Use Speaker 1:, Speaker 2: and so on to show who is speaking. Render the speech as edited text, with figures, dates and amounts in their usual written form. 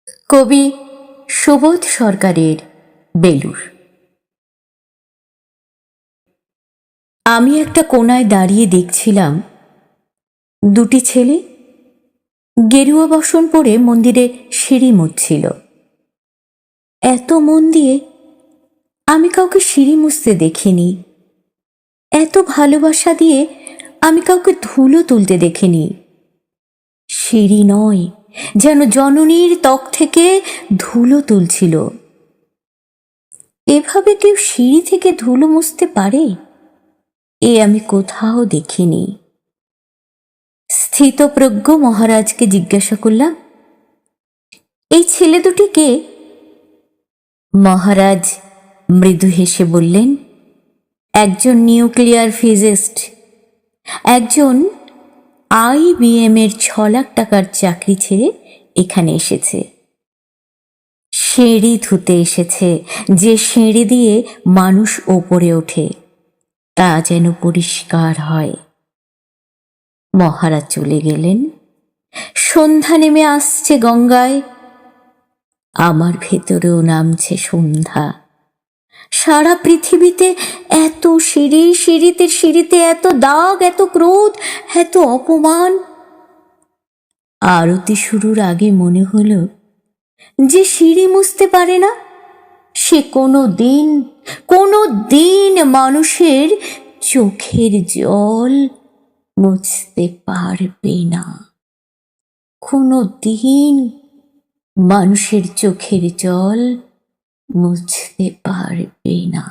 Speaker 1: কবি সুবোধ সরকারের বেলুড়। আমি একটা কোণায় দাঁড়িয়ে দেখছিলাম দুটি ছেলে গেরুয়া বসন পরে মন্দিরে সিঁড়ি মুছছিল। এত মন দিয়ে আমি কাউকে সিঁড়ি মুছতে দেখিনি, এত ভালোবাসা দিয়ে আমি কাউকে ধুলো তুলতে দেখিনি। সিঁড়ি নয়, যেন জননীর ত্বক থেকে ধুলো তুলছিল। এভাবে কেউ সিঁড়ি থেকে ধুলো মুছতে পারে এ আমি কোথাও দেখিনি। স্থিতপ্রজ্ঞ মহারাজকে জিজ্ঞাসা করলাম, এই ছেলে দুটি কে? মহারাজ মৃদু হেসে বললেন, একজন নিউক্লিয়ার ফিজিস্ট, একজন IBM এর 6 লাখ টাকার চাকরি ছেড়ে এখানে এসেছে। সিঁড়ি ধুতে এসেছে, যে সিঁড়ি দিয়ে মানুষ ওপরে ওঠে তা যেন পরিষ্কার হয়। মহারাজ চলে গেলেন। সন্ধ্যা নেমে আসছে গঙ্গায়, আমার ভেতরেও নামছে সন্ধ্যা। সারা পৃথিবীতে এত সিঁড়ি, সিঁড়িতে সিঁড়িতে এত দাগ, এত ক্রোধ, এত অপমান। আরতি শুরুর আগে মনে হলো, যে সিঁড়ি মুছতে পারে না সে কোনো দিন মানুষের চোখের জল মুছতে পারবে না। কোনো দিন মানুষের চোখের জল মুছতে পারবে না।